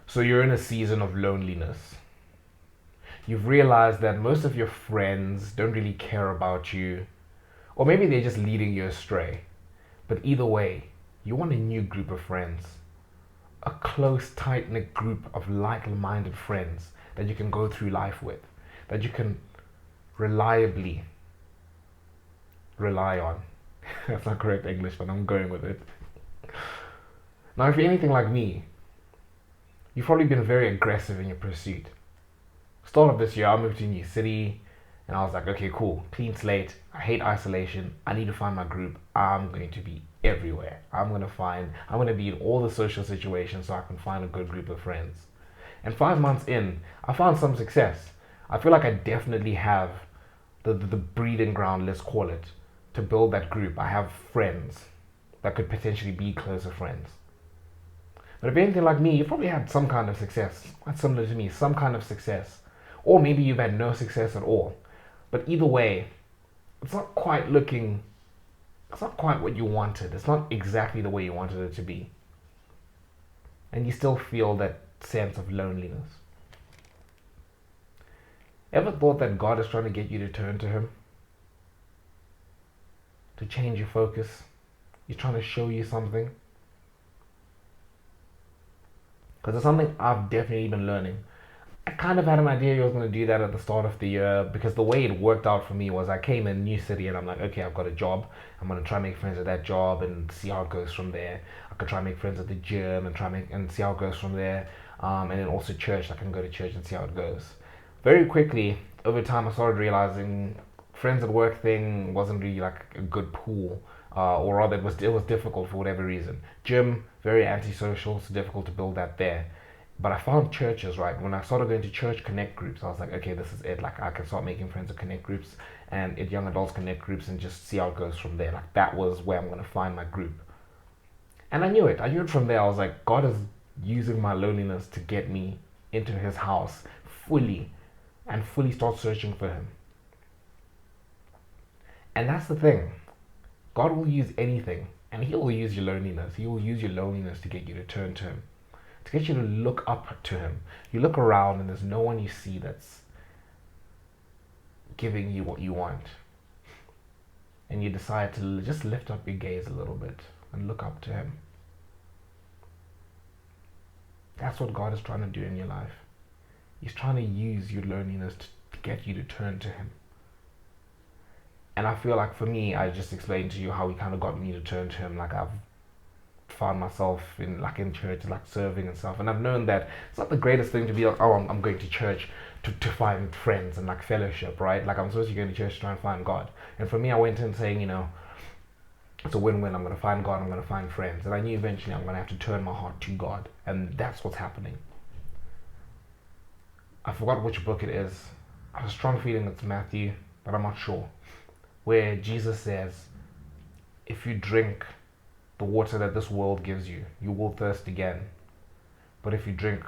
So you're in a season of loneliness. You've realized that most of your friends don't really care about you, or maybe they're just leading you astray. But either way, you want a new group of friends, a close, tight knit group of like minded friends that you can go through life with, that you can reliably rely on. That's not correct English, but I'm going with it. Now, if you're anything like me, you've probably been very aggressive in your pursuit. Start of this year, I moved to a new city, and I was like, okay, cool, clean slate. I hate isolation. I need to find my group. I'm going to be everywhere. I'm going to be in all the social situations so I can find a good group of friends. And 5 months in, I found some success. I feel like I definitely have the breeding ground, let's call it, to build that group. I have friends that could potentially be closer friends. But if you're anything like me, you probably had some kind of success, quite similar to me, some kind of success. Or maybe you've had no success at all. But either way, it's not quite looking, it's not quite what you wanted. It's not exactly the way you wanted it to be. And you still feel that sense of loneliness. Ever thought that God is trying to get you to turn to Him? To change your focus? He's trying to show you something? Because it's something I've definitely been learning. I kind of had an idea he was going to do that at the start of the year, because the way it worked out for me was I came in a new city and I'm like, okay, I've got a job. I'm going to try and make friends at that job and see how it goes from there. I could try and make friends at the gym and see how it goes from there. And then also church, I can go to church and see how it goes. Very quickly, over time, I started realizing friends at work thing wasn't really like a good pool. Or rather, it was difficult for whatever reason. Gym, very antisocial, so difficult to build that there. But I found churches, right? When I started going to church connect groups, I was like, okay, this is it. Like, I can start making friends at connect groups and at young adults connect groups and just see how it goes from there. Like, that was where I'm going to find my group. And I knew it. I knew it from there. I was like, God is using my loneliness to get me into His house fully and fully start searching for Him. And that's the thing. God will use anything, and He will use your loneliness. He will use your loneliness to get you to turn to Him, to get you to look up to Him. You look around and there's no one you see that's giving you what you want. And you decide to just lift up your gaze a little bit and look up to Him. That's what God is trying to do in your life. He's trying to use your loneliness to get you to turn to Him. And I feel like for me, I just explained to you how He kind of got me to turn to Him. Like, I've found myself in church, like serving and stuff, and I've known that it's not the greatest thing to be like, oh, I'm going to church to find friends and like fellowship, right? Like, I'm supposed to go to church to try and find God. And for me, I went in saying, it's a win-win. I'm going to find God, I'm going to find friends, and I knew eventually I'm going to have to turn my heart to God, and that's what's happening. I forgot which book it is. I have a strong feeling it's Matthew, but I'm not sure, where Jesus says, if you drink the water that this world gives you, you will thirst again. But if you drink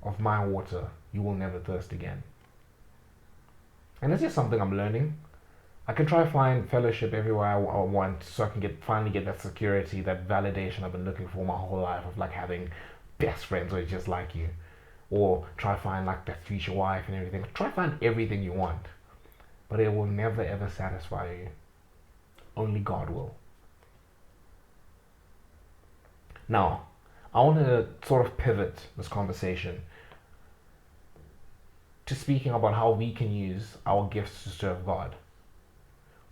of my water, you will never thirst again. And that's just something I'm learning. I can try to find fellowship everywhere I want, so I can finally get that security, that validation I've been looking for my whole life, of like having best friends who are just like you. Or try to find like that future wife and everything. Try to find everything you want. But it will never ever satisfy you. Only God will. Now, I want to sort of pivot this conversation to speaking about how we can use our gifts to serve God.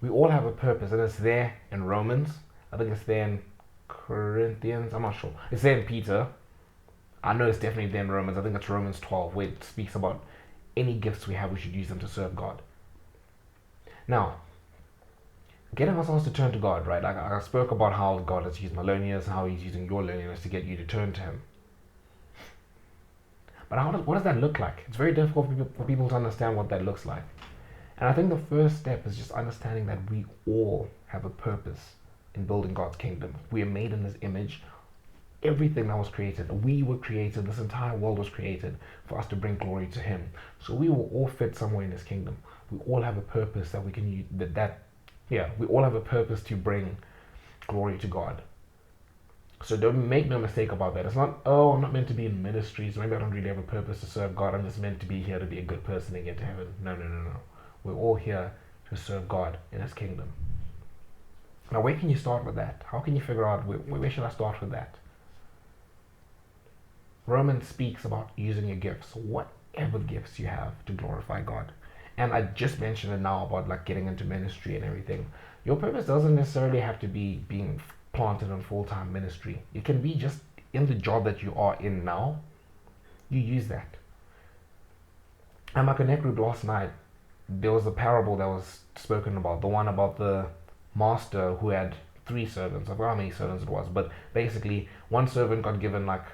We all have a purpose, and it's there in Romans. I think it's there in Corinthians. I'm not sure. It's there in Peter. I know it's definitely there in Romans. I think it's Romans 12, where it speaks about any gifts we have, we should use them to serve God. Now, getting ourselves to turn to God, right? Like, I spoke about how God has used my loneliness, how He's using your loneliness to get you to turn to Him. But what does that look like? It's very difficult for people to understand what that looks like. And I think the first step is just understanding that we all have a purpose in building God's kingdom. We are made in His image. Everything that was created, we were created, this entire world was created for us to bring glory to Him. So we will all fit somewhere in His kingdom. We all have a purpose that we can use, we all have a purpose to bring glory to God. So don't make no mistake about that. It's not, oh, I'm not meant to be in ministries. Maybe I don't really have a purpose to serve God. I'm just meant to be here to be a good person and get to heaven. No, no, no, no. We're all here to serve God in His kingdom. Now, where can you start with that? How can you figure out where should I start with that? Romans speaks about using your gifts, whatever gifts you have, to glorify God. And I just mentioned it now about like getting into ministry and everything. Your purpose doesn't necessarily have to be being planted in full-time ministry. It can be just in the job that you are in now. You use that. At my Connect group last night, there was a parable that was spoken about. The one about the master who had 3 servants. I forgot how many servants it was, but basically one servant got given like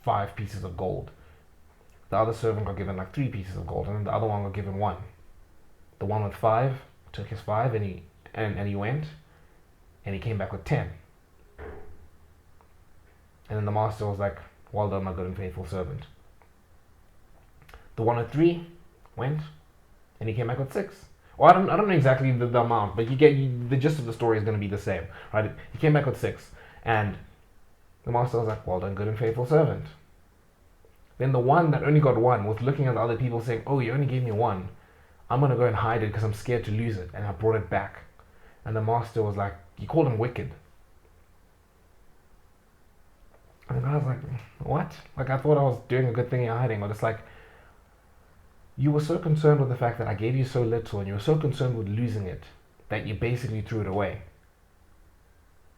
5 pieces of gold. The other servant got given like 3 pieces of gold, and then the other one got given 1. The one with 5 took his 5 and he went and he came back with 10. And then the master was like, well done, my good and faithful servant. The one with 3 went and he came back with 6. Well, I don't know exactly the amount, but the gist of the story is going to be the same, right? He came back with 6, and the master was like, well done, good and faithful servant. Then the one that only got 1 was looking at the other people saying, oh, you only gave me 1. I'm going to go and hide it because I'm scared to lose it. And I brought it back. And the master was like, he called him wicked. And I was like, what? Like, I thought I was doing a good thing in hiding, but it's like, you were so concerned with the fact that I gave you so little, and you were so concerned with losing it, that you basically threw it away.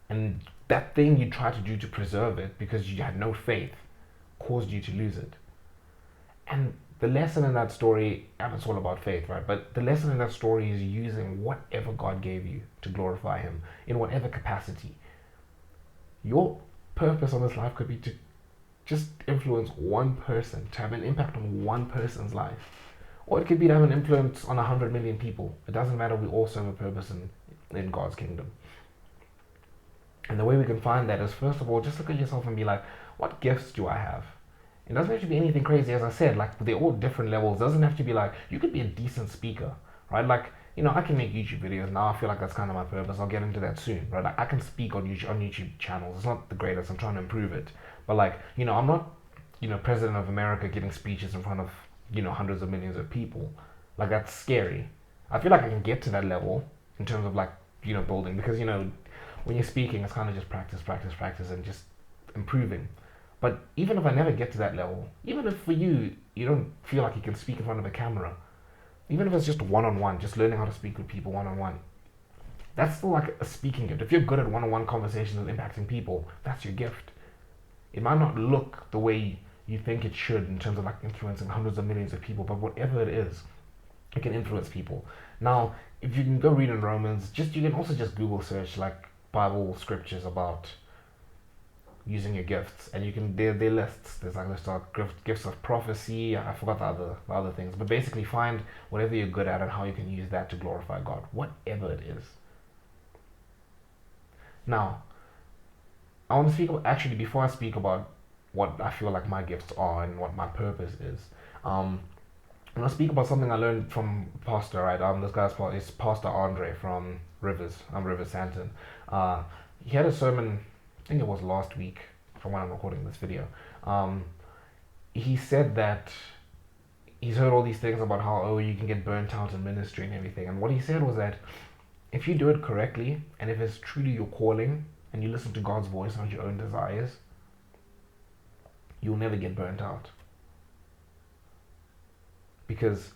And that thing you tried to do to preserve it because you had no faith caused you to lose it. And the lesson in that story, and it's all about faith, right? But the lesson in that story is using whatever God gave you to glorify Him in whatever capacity. Your purpose on this life could be to just influence one person, to have an impact on one person's life. Or it could be to have an influence on 100 million people. It doesn't matter, we all serve a purpose in God's kingdom. And the way we can find that is, first of all, just look at yourself and be like, what gifts do I have? It doesn't have to be anything crazy, as I said, like they're all different levels. It doesn't have to be like, you could be a decent speaker, right? Like, you know, I can make YouTube videos now. I feel like that's kind of my purpose. I'll get into that soon, right? Like, I can speak on YouTube channels. It's not the greatest. I'm trying to improve it. But like, you know, I'm not, you know, president of America giving speeches in front of, you know, hundreds of millions of people. Like, that's scary. I feel like I can get to that level in terms of like, you know, building, because, you know, when you're speaking, it's kind of just practice, and just improving. But even if I never get to that level, even if for you, you don't feel like you can speak in front of a camera, even if it's just one-on-one, just learning how to speak with people one-on-one, that's still like a speaking gift. If you're good at one-on-one conversations and impacting people, that's your gift. It might not look the way you think it should in terms of like influencing hundreds of millions of people, but whatever it is, it can influence people. Now, if you can go read in Romans, you can also just Google search like Bible scriptures about using your gifts, and you can they're lists. There's like list of gifts of prophecy. I forgot the other things, but basically find whatever you're good at and how you can use that to glorify God, whatever it is. Now, I want to speak actually before I speak about what I feel like my gifts are and what my purpose is. I'm gonna speak about something I learned from Pastor. Right, this guy's is Pastor Andre from Rivers. I'm Rivers Santon. He had a sermon, I think it was last week, from when I'm recording this video. He said that he's heard all these things about how, you can get burnt out in ministry and everything. And what he said was that if you do it correctly, and if it's truly your calling, and you listen to God's voice and not your own desires, you'll never get burnt out. Because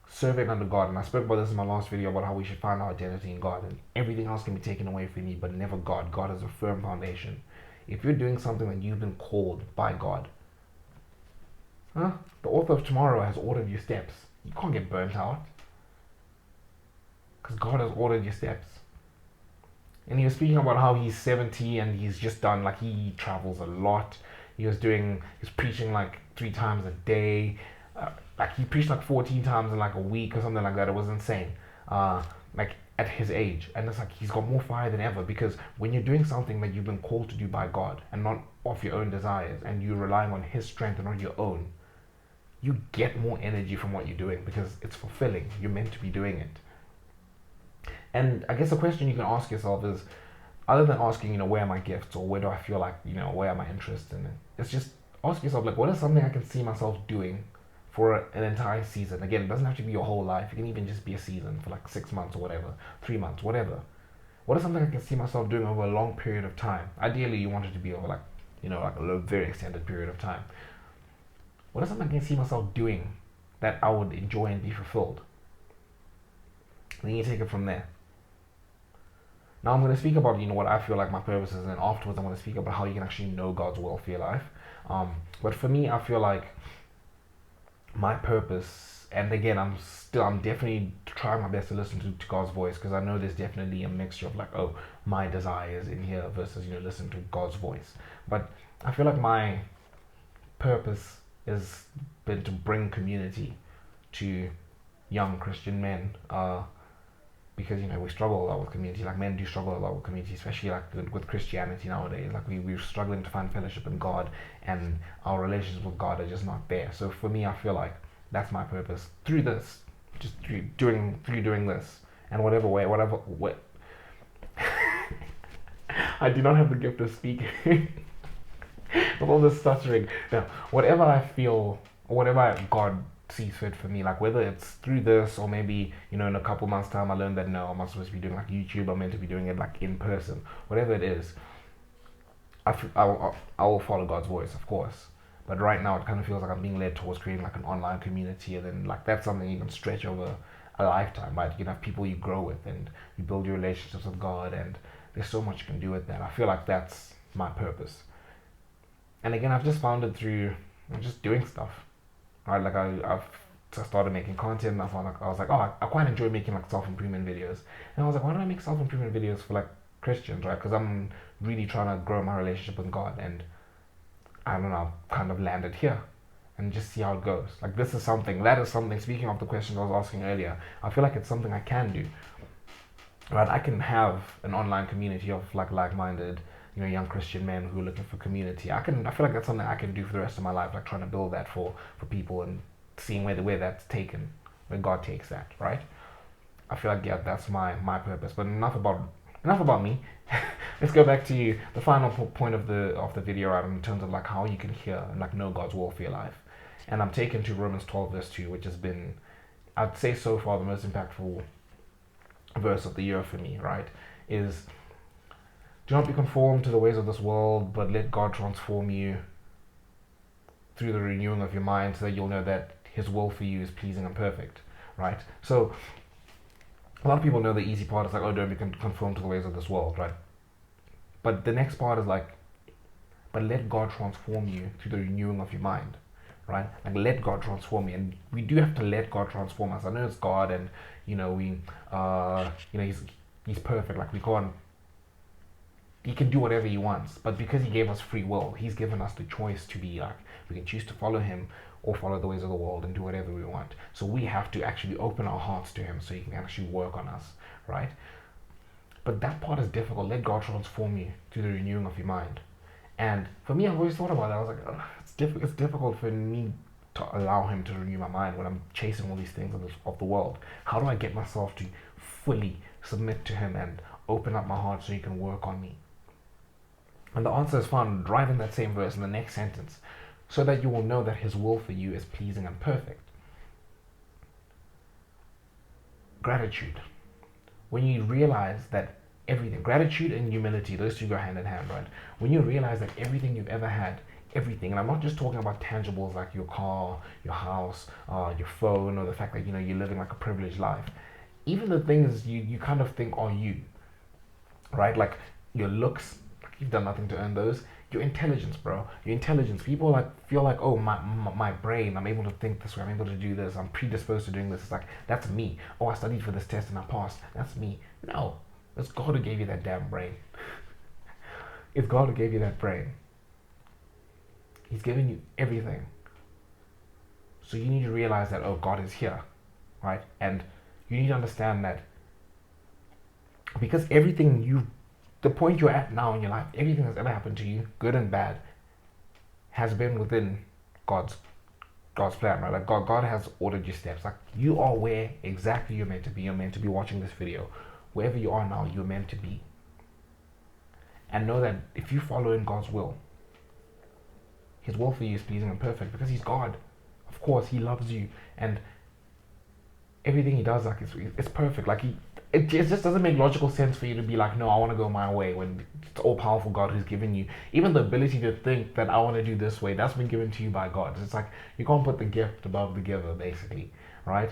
serving under God, and I spoke about this in my last video about how we should find our identity in God, and everything else can be taken away from you, but never God. God is a firm foundation. If you're doing something that you've been called by God, the author of tomorrow has ordered your steps. You can't get burnt out, because God has ordered your steps. And he was speaking about how he's 70 and he's just done, like, he travels a lot. He was preaching like 3 times a day. Like, he preached like 14 times in like a week or something like that. It was insane. Like, at his age. And it's like he's got more fire than ever, because when you're doing something that you've been called to do by God and not off your own desires, and you're relying on his strength and not your own, you get more energy from what you're doing because it's fulfilling. You're meant to be doing it. And I guess the question you can ask yourself is, other than asking, where are my gifts or where do I feel like, where are my interests in it? It's just ask yourself, like, what is something I can see myself doing for an entire season? Again, it doesn't have to be your whole life. It can even just be a season for like 6 months or whatever, 3 months, whatever. What is something I can see myself doing over a long period of time? Ideally, you want it to be over like, like a very extended period of time. What is something I can see myself doing that I would enjoy and be fulfilled? And then you take it from there. Now I'm going to speak about what I feel like my purpose is, and afterwards I'm going to speak about how you can actually know God's will for your life. But for me, I feel like my purpose, and again, I'm definitely trying my best to listen to God's voice, because I know there's definitely a mixture of like, oh, my desires in here versus listen to God's voice. But I feel like my purpose has been to bring community to young Christian men. Because we struggle a lot with community. Like, men do struggle a lot with community, especially like with Christianity nowadays. Like, we're struggling to find fellowship in God, and our relationships with God are just not there. So for me, I feel like that's my purpose through this, just through doing this, and whatever way. I do not have the gift of speaking with all this stuttering. Now, whatever I feel, or whatever God sees fit for me, like whether it's through this or maybe in a couple months time I learned that no, I'm not supposed to be doing like YouTube, I'm meant to be doing it like in person, whatever it is, I will follow God's voice, of course. But right now it kind of feels like I'm being led towards creating like an online community, and then like that's something you can stretch over a lifetime, right? You can have people you grow with and you build your relationships with God, and there's so much you can do with that. I feel like that's my purpose. And again, I've just found it through just doing stuff. Right, like I've started making content, and I was like, oh, I quite enjoy making like self-improvement videos, and I was like, why don't I make self-improvement videos for like Christians, right? Because I'm really trying to grow my relationship with God, and I don't know, I've kind of landed here, and just see how it goes. Like, that is something. Speaking of the questions I was asking earlier, I feel like it's something I can do. Right, I can have an online community of like-minded, young Christian men who are looking for community. I feel like that's something I can do for the rest of my life, like trying to build that for people and seeing where that's taken, where God takes that, right? I feel like, yeah, that's my purpose. But enough about me. Let's go back to the final point of the video, right, in terms of like how you can hear and like know God's will for your life. And I'm taken to Romans 12 verse 2, which has been, I'd say so far, the most impactful verse of the year for me, right? Is, do not be conformed to the ways of this world, but let God transform you through the renewing of your mind, so that you'll know that His will for you is pleasing and perfect, right? So a lot of people know the easy part is like, oh, don't be conformed to the ways of this world, right? But the next part is like, but let God transform you through the renewing of your mind, right? Like, let God transform you, and we do have to let God transform us. I know it's God, and He's perfect. Like, we can't. He can do whatever He wants, but because He gave us free will, He's given us the choice to be like, we can choose to follow Him or follow the ways of the world and do whatever we want. So we have to actually open our hearts to Him so He can actually work on us, right? But that part is difficult. Let God transform you through the renewing of your mind. And for me, I've always thought about that. I was like, oh, it's difficult for me to allow Him to renew my mind when I'm chasing all these things of the world. How do I get myself to fully submit to Him and open up my heart so He can work on me? And the answer is found right in that same verse in the next sentence. So that you will know that His will for you is pleasing and perfect. Gratitude. When you realize that everything, gratitude and humility, those two go hand in hand, right? When you realize that everything you've ever had, everything, and I'm not just talking about tangibles like your car, your house, your phone, or the fact that you're living like a privileged life. Even the things you kind of think are you, right? Like your looks, you've done nothing to earn those. Your intelligence, bro. Your intelligence. People like feel like, oh, my brain, I'm able to think this way, I'm able to do this, I'm predisposed to doing this. It's like, that's me. Oh, I studied for this test and I passed. That's me. No. It's God who gave you that damn brain. It's God who gave you that brain. He's given you everything. So you need to realize that, oh, God is here, right? And you need to understand that because the point you're at now in your life, everything that's ever happened to you, good and bad, has been within God's plan, right? Like God has ordered your steps. Like, you are where exactly you're meant to be. You're meant to be watching this video. Wherever you are now, you're meant to be. and know that if you follow in God's will, His will for you is pleasing and perfect because He's God. Of course, He loves you, and everything He does, like it's perfect. Like it just doesn't make logical sense for you to be like, no, I want to go my way when it's all powerful God who's given you even the ability to think that I want to do this way. That's been given to you by God. It's like you can't put the gift above the giver, basically, right?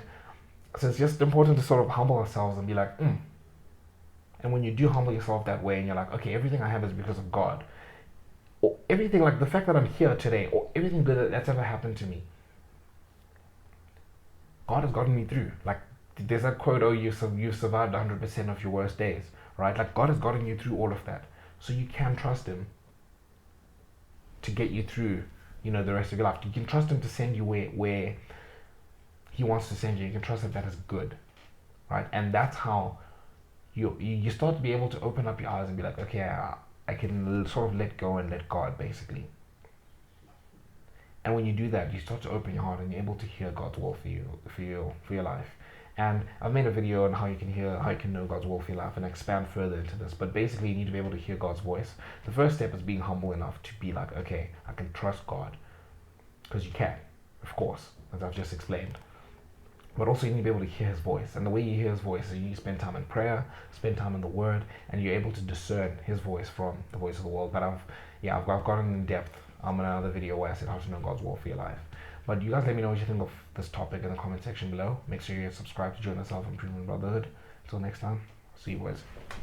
So it's just important to sort of humble ourselves and be like, And when you do humble yourself that way, and you're like, okay, everything I have is because of God, or everything, like the fact that I'm here today, or everything good that's ever happened to me, God has gotten me through. Like there's that quote, oh, you survived 100% of your worst days, right? Like God has gotten you through all of that, so you can trust Him to get you through, the rest of your life. You can trust Him to send you where He wants to send you. You can trust that is good, right? And that's how you start to be able to open up your eyes and be like, okay, I can sort of let go and let God, basically. And when you do that, you start to open your heart and you're able to hear God's will for your life. And I've made a video on how you can know God's will for your life and expand further into this. But basically, you need to be able to hear God's voice. The first step is being humble enough to be like, okay, I can trust God, because you can, of course, as I've just explained. But also you need to be able to hear His voice. And the way you hear His voice is you spend time in prayer, spend time in the Word, and you're able to discern His voice from the voice of the world. But I've gotten in depth in another video where I said how to know God's will for your life. But you guys let me know what you think of this topic in the comment section below. Make sure you subscribe to join the Self Improvement Brotherhood. Until next time, see you boys.